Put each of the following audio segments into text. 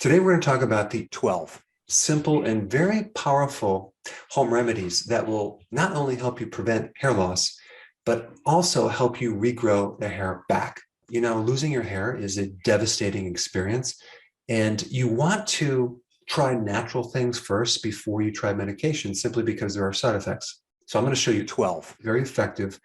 Today, we're going to talk about the 12 simple and very powerful home remedies that will not only help you prevent hair loss, but also help you regrow the hair back. You know, losing your hair is a devastating experience, and you want to try natural things first before you try medication, simply because there are side effects. So I'm going to show you 12 very effective,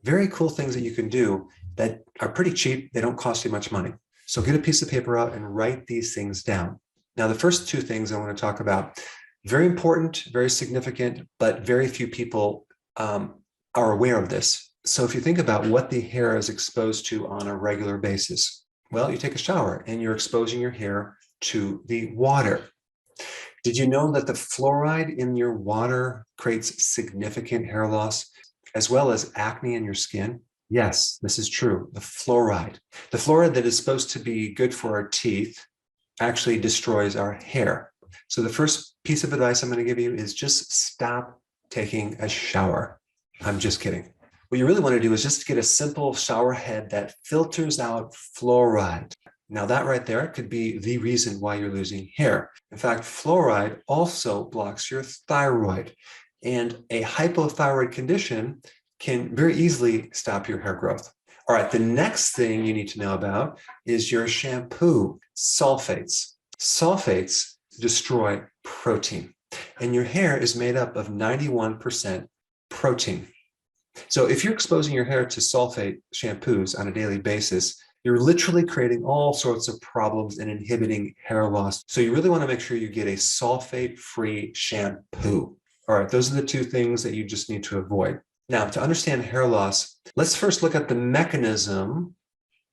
very cool things that you can do that are pretty cheap. They don't cost you much money. So get a piece of paper out and write these things down. Now, the first two things I want to talk about, very important, very significant, but very few people are aware of this. So if you think about what the hair is exposed to on a regular basis, well, you take a shower and you're exposing your hair to the water. Did you know that the fluoride in your water creates significant hair loss, as well as acne in your skin? Yes, this is true. The fluoride that is supposed to be good for our teeth actually destroys our hair. So the first piece of advice I'm going to give you is just stop taking a shower. I'm just kidding. What you really want to do is just get a simple shower head that filters out fluoride. Now that right there could be the reason why you're losing hair. In fact, fluoride also blocks your thyroid, and a hypothyroid condition can very easily stop your hair growth. All right, the next thing you need to know about is your shampoo. Sulfates. Sulfates destroy protein, and your hair is made up of 91% protein. So if you're exposing your hair to sulfate shampoos on a daily basis, you're literally creating all sorts of problems and inhibiting hair loss. So you really want to make sure you get a sulfate-free shampoo. All right, those are the two things that you just need to avoid. Now, to understand hair loss, let's first look at the mechanism,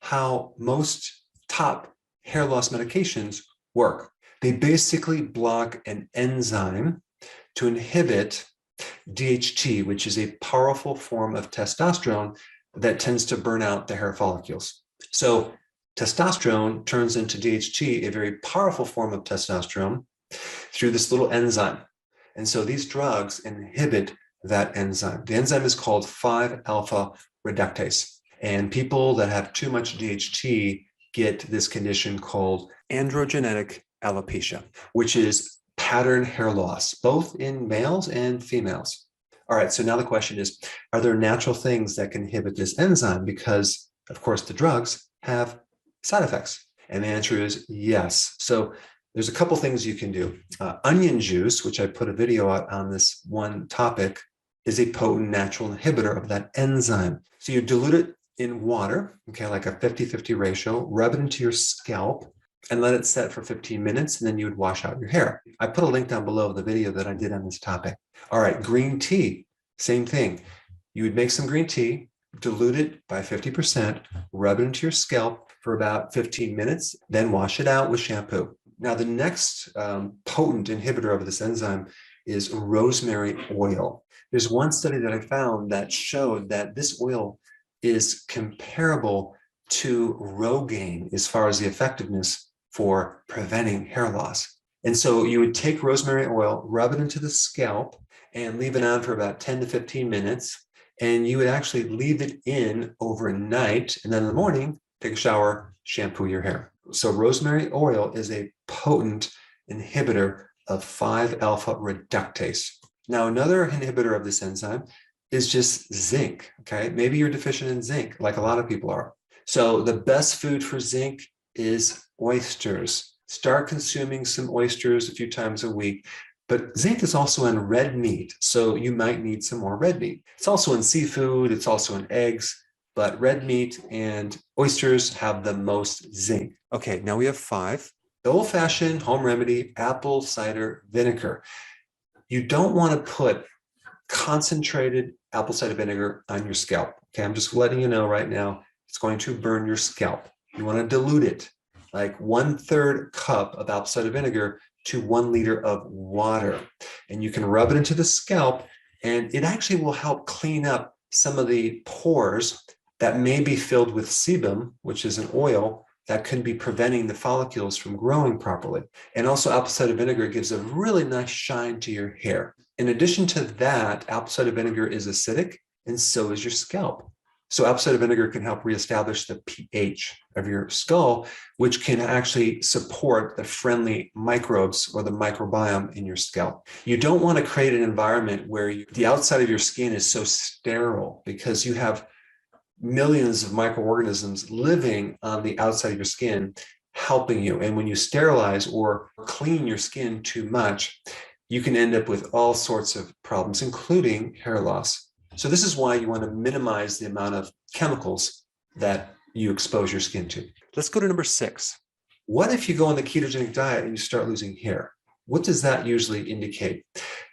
how most top hair loss medications work. They basically block an enzyme to inhibit DHT, which is a powerful form of testosterone that tends to burn out the hair follicles. So testosterone turns into DHT, a very powerful form of testosterone, through this little enzyme. And so these drugs inhibit that enzyme. The enzyme is called 5-alpha reductase. And people that have too much DHT get this condition called androgenetic alopecia, which is pattern hair loss, both in males and females. All right, so now the question is, are there natural things that can inhibit this enzyme? Because, of course, the drugs have side effects. And the answer is yes. So there's a couple things you can do. Onion juice, which I put a video out on this one topic, is a potent natural inhibitor of that enzyme. So you dilute it in water, okay, like a 50-50 ratio, rub it into your scalp, and let it set for 15 minutes, and then you would wash out your hair. I put a link down below the video that I did on this topic. All right, green tea, same thing. You would make some green tea, dilute it by 50%, rub it into your scalp for about 15 minutes, then wash it out with shampoo. Now, the next potent inhibitor of this enzyme is rosemary oil. There's one study that I found that showed that this oil is comparable to Rogaine as far as the effectiveness for preventing hair loss. And so you would take rosemary oil, rub it into the scalp, and leave it on for about 10 to 15 minutes. And you would actually leave it in overnight, and then in the morning, take a shower, shampoo your hair. So rosemary oil is a potent inhibitor of 5-alpha reductase. Now, another inhibitor of this enzyme is just zinc, okay? Maybe you're deficient in zinc, like a lot of people are. So the best food for zinc is oysters. Start consuming some oysters a few times a week. But zinc is also in red meat, so you might need some more red meat. It's also in seafood, it's also in eggs, but red meat and oysters have the most zinc. Okay, now we have 5. The old-fashioned home remedy, apple cider vinegar. You don't want to put concentrated apple cider vinegar on your scalp. Okay, I'm just letting you know right now, it's going to burn your scalp. You want to dilute it, like 1/3 cup of apple cider vinegar to 1 liter of water. And you can rub it into the scalp, and it actually will help clean up some of the pores that may be filled with sebum, which is an oil that could be preventing the follicles from growing properly. And also, apple cider vinegar gives a really nice shine to your hair. In addition to that, apple cider vinegar is acidic, and so is your scalp. So apple cider vinegar can help reestablish the pH of your skull, which can actually support the friendly microbes or the microbiome in your scalp. You don't want to create an environment where the outside of your skin is so sterile, because you have millions of microorganisms living on the outside of your skin helping you. And when you sterilize or clean your skin too much, you can end up with all sorts of problems, including hair loss. So this is why you want to minimize the amount of chemicals that you expose your skin to. Let's go to number 6. What if you go on the ketogenic diet and you start losing hair? What does that usually indicate?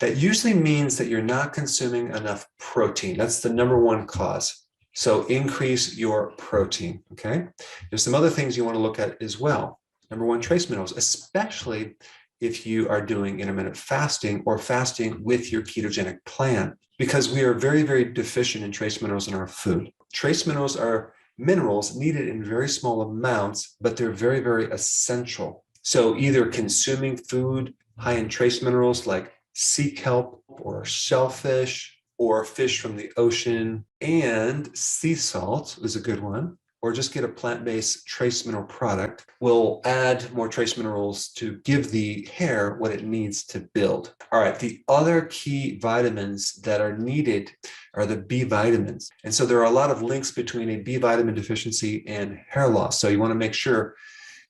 That usually means that you're not consuming enough protein. That's the number one cause. So increase your protein, okay? There's some other things you want to look at as well. Number 1, trace minerals, especially if you are doing intermittent fasting or fasting with your ketogenic plan, because we are very, very deficient in trace minerals in our food. Trace minerals are minerals needed in very small amounts, but they're very, very essential. So either consuming food high in trace minerals like sea kelp or shellfish or fish from the ocean, and sea salt is a good one, or just get a plant-based trace mineral product, will add more trace minerals to give the hair what it needs to build. All right, the other key vitamins that are needed are the B vitamins. And so there are a lot of links between a B vitamin deficiency and hair loss. So you want to make sure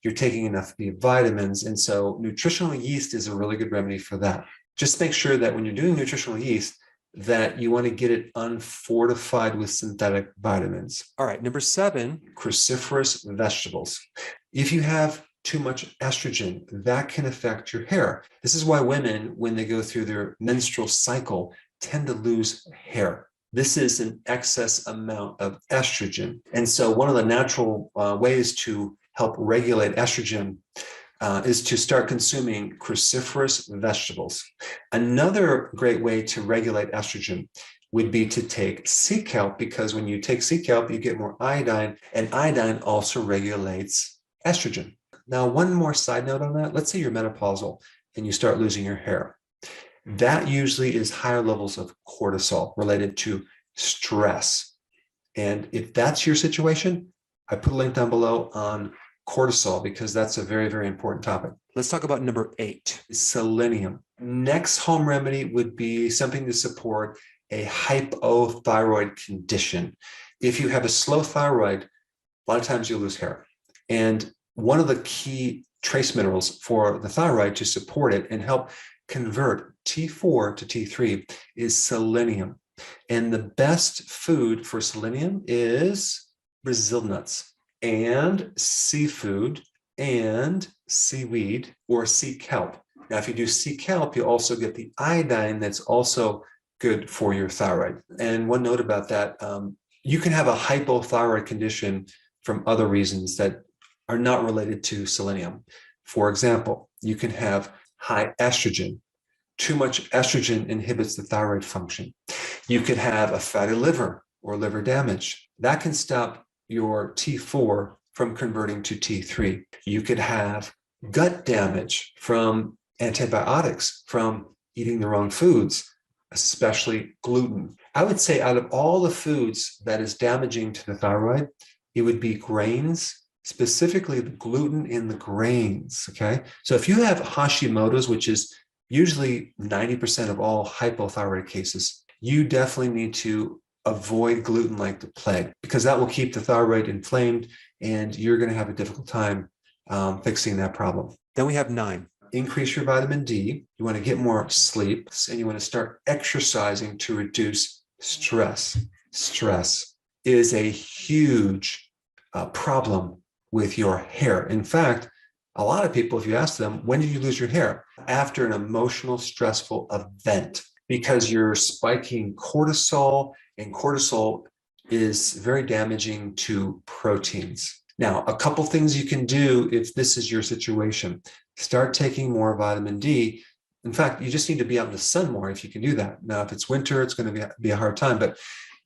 you're taking enough B vitamins. And so nutritional yeast is a really good remedy for that. Just make sure that when you're doing nutritional yeast, that you want to get it unfortified with synthetic vitamins. All right, number 7, cruciferous vegetables. If you have too much estrogen, that can affect your hair. This is why women, when they go through their menstrual cycle, tend to lose hair. This is an excess amount of estrogen. And so one of the natural ways to help regulate estrogen is to start consuming cruciferous vegetables. Another great way to regulate estrogen would be to take sea kelp, because when you take sea kelp, you get more iodine, and iodine also regulates estrogen. Now, one more side note on that. Let's say you're menopausal and you start losing your hair. That usually is higher levels of cortisol related to stress. And if that's your situation, I put a link down below on cortisol, because that's a very, very important topic. Let's talk about number 8, selenium. Next home remedy would be something to support a hypothyroid condition. If you have a slow thyroid, a lot of times you'll lose hair. And one of the key trace minerals for the thyroid to support it and help convert T4 to T3 is selenium. And the best food for selenium is Brazil nuts and seafood and seaweed or sea kelp. Now, if you do sea kelp, you also get the iodine that's also good for your thyroid. And one note about that, you can have a hypothyroid condition from other reasons that are not related to selenium. For example, you can have high estrogen. Too much estrogen inhibits the thyroid function. You could have a fatty liver or liver damage. That can stop your T4 from converting to T3. You could have gut damage from antibiotics, from eating the wrong foods, especially gluten. I would say out of all the foods that is damaging to the thyroid, it would be grains, specifically the gluten in the grains, okay? So if you have Hashimoto's, which is usually 90% of all hypothyroid cases, you definitely need to avoid gluten like the plague, because that will keep the thyroid inflamed and you're going to have a difficult time fixing that problem. Then we have 9, increase your vitamin D. You want to get more sleep, and you want to start exercising to reduce stress. Stress is a huge problem with your hair. In fact, a lot of people, if you ask them, when did you lose your hair? After an emotional, stressful event, because you're spiking cortisol, and cortisol is very damaging to proteins. Now, a couple things you can do if this is your situation. Start taking more vitamin D. In fact, you just need to be out in the sun more if you can do that. Now, if it's winter, it's going to be a hard time, but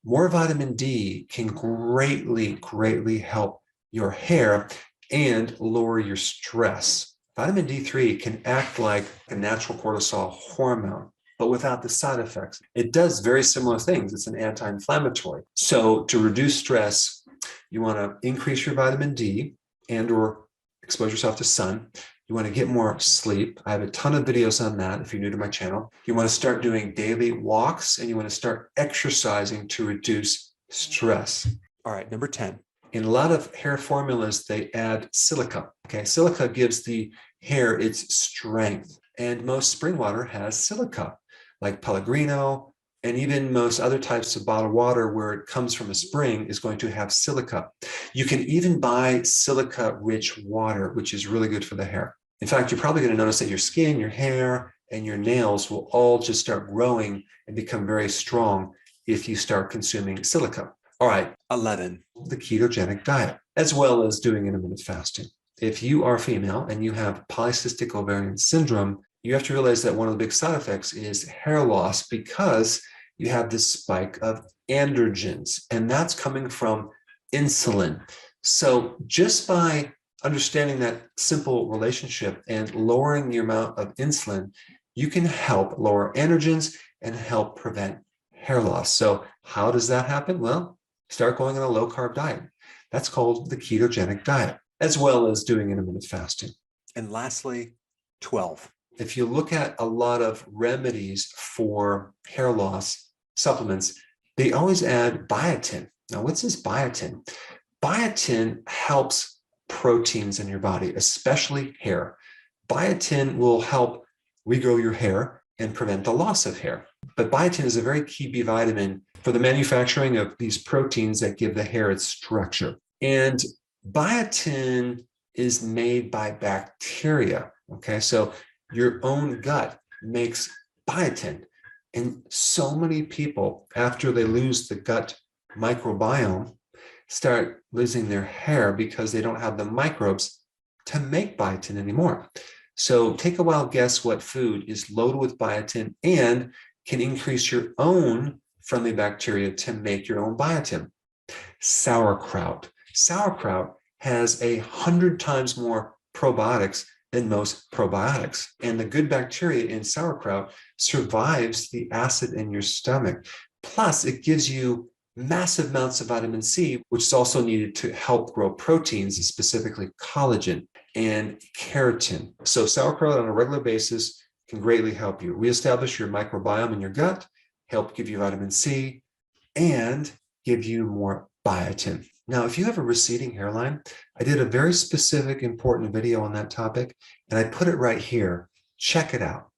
more vitamin D can greatly, greatly help your hair and lower your stress. Vitamin D3 can act like a natural cortisol hormone. but without the side effects. It does very similar things. It's an anti-inflammatory. So to reduce stress, you want to increase your vitamin D and or expose yourself to sun. You want to get more sleep. I have a ton of videos on that if you're new to my channel. You want to start doing daily walks, and you want to start exercising to reduce stress. All right, number 10. In a lot of hair formulas, they add silica. Okay, silica gives the hair its strength. And most spring water has silica, like Pellegrino, and even most other types of bottled water where it comes from a spring is going to have silica. You can even buy silica-rich water, which is really good for the hair. In fact, you're probably going to notice that your skin, your hair, and your nails will all just start growing and become very strong if you start consuming silica. All right, 11, the ketogenic diet, as well as doing intermittent fasting. If you are female and you have polycystic ovarian syndrome, you have to realize that one of the big side effects is hair loss because you have this spike of androgens, and that's coming from insulin. So just by understanding that simple relationship and lowering the amount of insulin, you can help lower androgens and help prevent hair loss. So how does that happen? Well, start going on a low-carb diet. That's called the ketogenic diet, as well as doing intermittent fasting. And lastly, 12. If you look at a lot of remedies for hair loss supplements, they always add biotin. Now, what's this biotin? Biotin helps proteins in your body, especially hair. Biotin will help regrow your hair and prevent the loss of hair. But biotin is a very key B vitamin for the manufacturing of these proteins that give the hair its structure. And biotin is made by bacteria. Okay, so your own gut makes biotin. And so many people, after they lose the gut microbiome, start losing their hair because they don't have the microbes to make biotin anymore. So take a wild guess what food is loaded with biotin and can increase your own friendly bacteria to make your own biotin. Sauerkraut. Sauerkraut has 100 times more probiotics than most probiotics. And the good bacteria in sauerkraut survives the acid in your stomach. Plus, it gives you massive amounts of vitamin C, which is also needed to help grow proteins, specifically collagen and keratin. So sauerkraut on a regular basis can greatly help you reestablish your microbiome in your gut, help give you vitamin C, and give you more biotin. Now, if you have a receding hairline, I did a very specific, important video on that topic, and I put it right here. Check it out.